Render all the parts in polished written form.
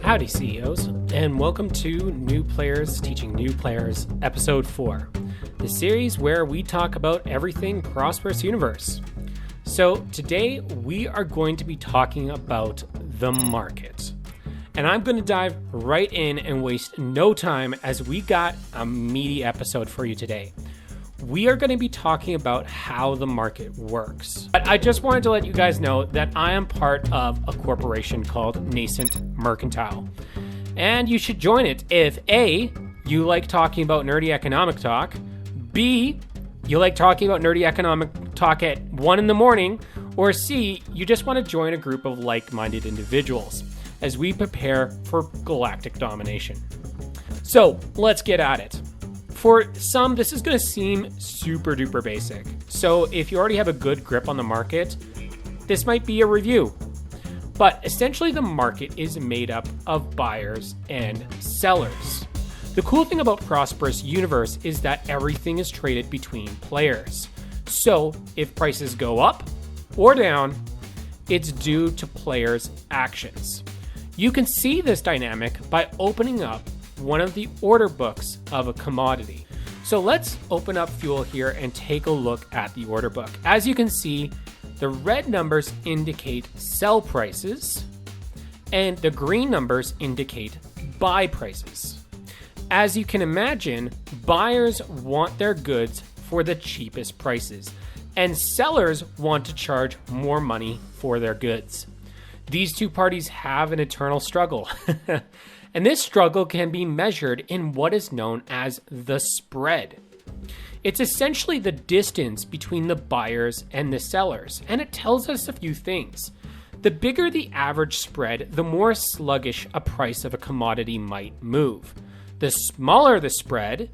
Howdy CEOs, and welcome to New Players Teaching New Players, Episode 4, the series where we talk about everything Prosperous Universe. So today we are going to be talking about the market. And I'm going to dive right in and waste no time as we got a meaty episode for you today. We are going to be talking about how the market works. But I just wanted to let you guys know that I am part of a corporation called Nascent Mercantile. And you should join it if A, you like talking about nerdy economic talk, B, you like talking about nerdy economic talk at 1 in the morning, or C, you just want to join a group of like-minded individuals as we prepare for galactic domination. So let's get at it. For some, this is going to seem super duper basic. So if you already have a good grip on the market, this might be a review. But essentially the market is made up of buyers and sellers. The cool thing about Prosperous Universe is that everything is traded between players. So if prices go up or down, it's due to players' actions. You can see this dynamic by opening up one of the order books of a commodity. So let's open up fuel here and take a look at the order book. As you can see, the red numbers indicate sell prices and the green numbers indicate buy prices. As you can imagine, buyers want their goods for the cheapest prices and sellers want to charge more money for their goods. These two parties have an eternal struggle. And this struggle can be measured in what is known as the spread. It's essentially the distance between the buyers and the sellers, and it tells us a few things. The bigger the average spread, the more sluggish a price of a commodity might move. The smaller the spread,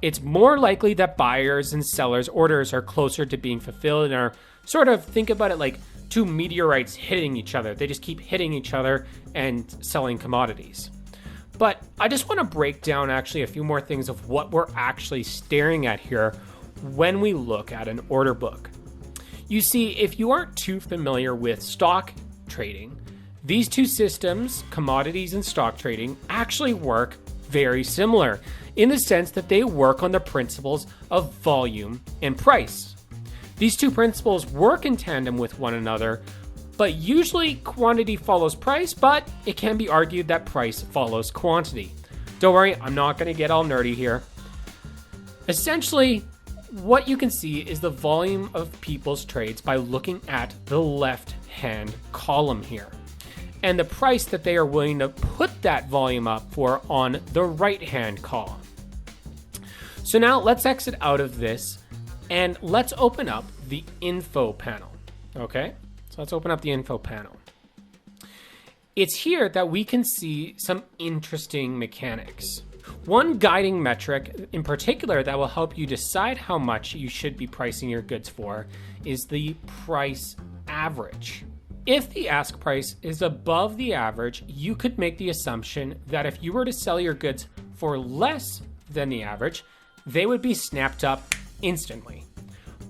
it's more likely that buyers and sellers' orders are closer to being fulfilled and are sort of, think about it like two meteorites hitting each other. They just keep hitting each other and selling commodities. But I just want to break down actually a few more things of what we're actually staring at here when we look at an order book. You see, if you aren't too familiar with stock trading, these two systems, commodities and stock trading, actually work very similar in the sense that they work on the principles of volume and price. These two principles work in tandem with one another, but usually quantity follows price, but it can be argued that price follows quantity. Don't worry, I'm not going to get all nerdy here. Essentially, what you can see is the volume of people's trades by looking at the left-hand column here, and the price that they are willing to put that volume up for on the right-hand column. So now let's exit out of this and let's open up the info panel, okay? So let's open up the info panel. It's here that we can see some interesting mechanics. One guiding metric in particular that will help you decide how much you should be pricing your goods for is the price average. If the ask price is above the average, you could make the assumption that if you were to sell your goods for less than the average, they would be snapped up instantly.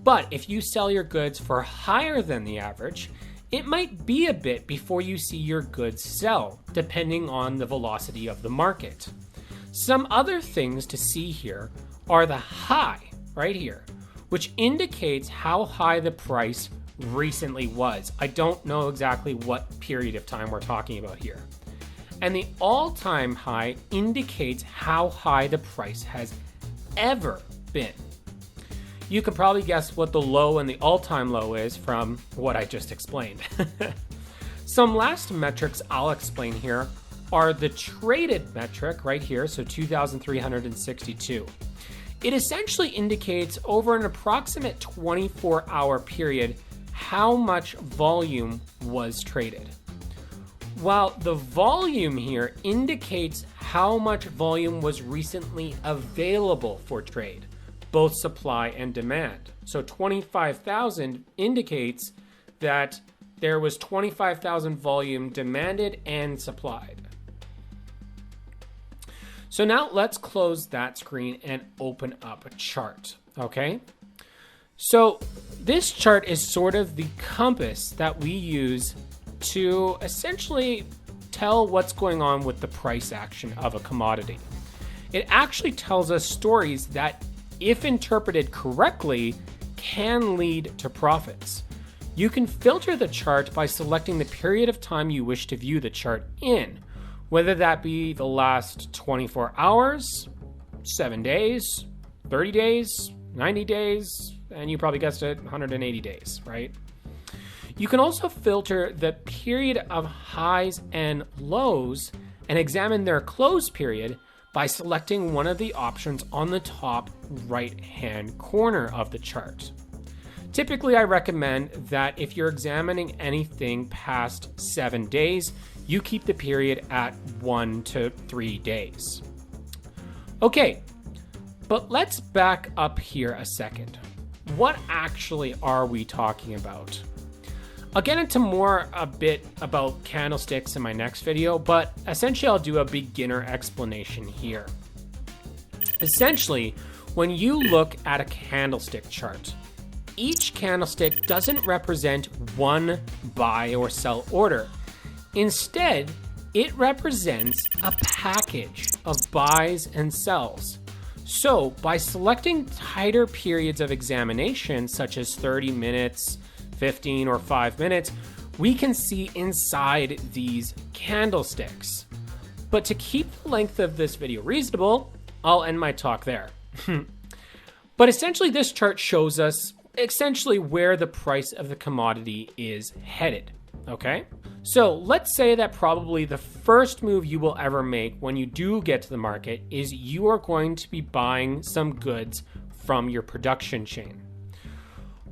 But if you sell your goods for higher than the average, it might be a bit before you see your goods sell, depending on the velocity of the market. Some other things to see here are the high, right here, which indicates how high the price recently was. I don't know exactly what period of time we're talking about here. And the all-time high indicates how high the price has ever been. You can probably guess what the low and the all-time low is from what I just explained. Some last metrics I'll explain here are the traded metric right here, so 2,362. It essentially indicates over an approximate 24-hour period how much volume was traded. While the volume here indicates how much volume was recently available for trade, both supply and demand. So 25,000 indicates that there was 25,000 volume demanded and supplied. So now let's close that screen and open up a chart, okay? So this chart is sort of the compass that we use to essentially tell what's going on with the price action of a commodity. It actually tells us stories that, if interpreted correctly, can lead to profits. You can filter the chart by selecting the period of time you wish to view the chart in, whether that be the last 24 hours, 7 days, 30 days, 90 days, and you probably guessed it, 180 days, right? You can also filter the period of highs and lows and examine their close period by selecting one of the options on the top right-hand corner of the chart. Typically, I recommend that if you're examining anything past 7 days, you keep the period at 1 to 3 days. Okay, but let's back up here a second. What actually are we talking about? I'll get into a bit about candlesticks in my next video, but essentially I'll do a beginner explanation here. Essentially, when you look at a candlestick chart, each candlestick doesn't represent one buy or sell order. Instead, it represents a package of buys and sells. So by selecting tighter periods of examination, such as 30 minutes, 15 or 5 minutes, we can see inside these candlesticks. But to keep the length of this video reasonable, I'll end my talk there. But essentially this chart shows us where the price of the commodity is headed, okay? So let's say that probably the first move you will ever make when you do get to the market is you are going to be buying some goods from your production chain.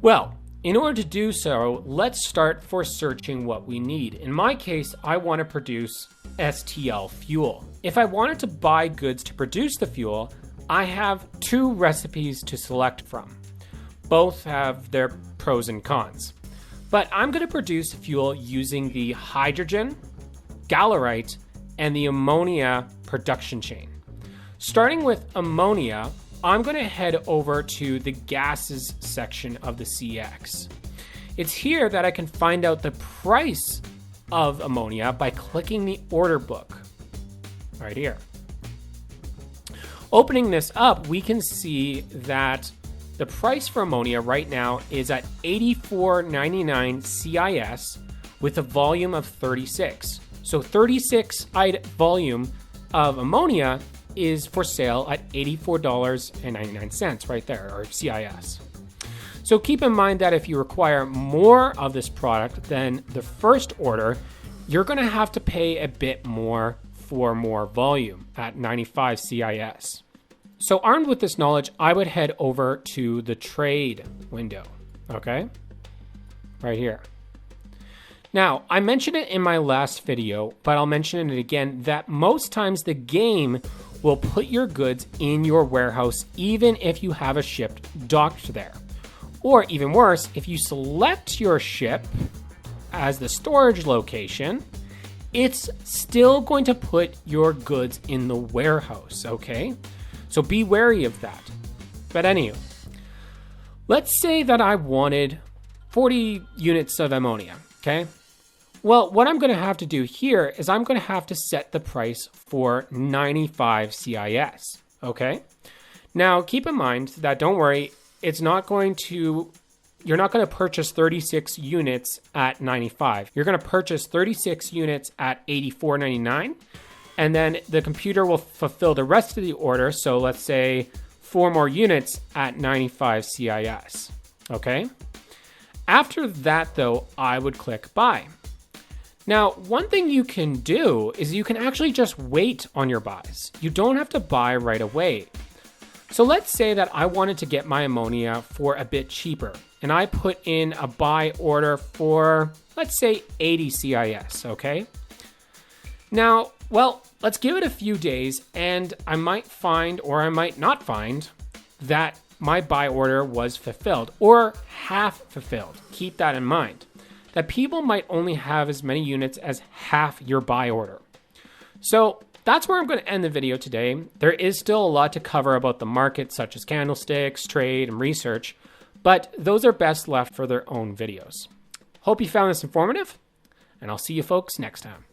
Well, in order to do so, let's start for searching what we need. In my case, I want to produce STL fuel. If I wanted to buy goods to produce the fuel, I have 2 recipes to select from. Both have their pros and cons. But I'm going to produce fuel using the hydrogen, galerite, and the ammonia production chain. Starting with ammonia, I'm going to head over to the gases section of the CX. It's here that I can find out the price of ammonia by clicking the order book right here. Opening this up, we can see that the price for ammonia right now is at $84.99 CIS with a volume of 36. So 36 volume of ammonia is for sale at $84.99 right there, or CIS. So keep in mind that if you require more of this product than the first order, you're going to have to pay a bit more for more volume at 95 CIS. So armed with this knowledge, I would head over to the trade window, okay? Right here. Now, I mentioned it in my last video, but I'll mention it again, that most times the game will put your goods in your warehouse even if you have a ship docked there. Or even worse, if you select your ship as the storage location, it's still going to put your goods in the warehouse, okay? So be wary of that. But anyway, let's say that I wanted 40 units of ammonia, okay? Well, what I'm going to have to do here is I'm going to have to set the price for 95 CIS, okay? Now, keep in mind that, don't worry, you're not going to purchase 36 units at 95. You're going to purchase 36 units at $84.99. And then the computer will fulfill the rest of the order. So let's say 4 more units at 95 CIS, okay? After that though, I would click buy. Now, one thing you can do is you can actually just wait on your buys. You don't have to buy right away. So let's say that I wanted to get my ammonia for a bit cheaper, and I put in a buy order for, let's say 80 CIS, okay? Now, well, let's give it a few days and I might find, or I might not find, that my buy order was fulfilled or half fulfilled. Keep that in mind, that people might only have as many units as half your buy order. So that's where I'm going to end the video today. There is still a lot to cover about the market, such as candlesticks, trade, and research, but those are best left for their own videos. Hope you found this informative, and I'll see you folks next time.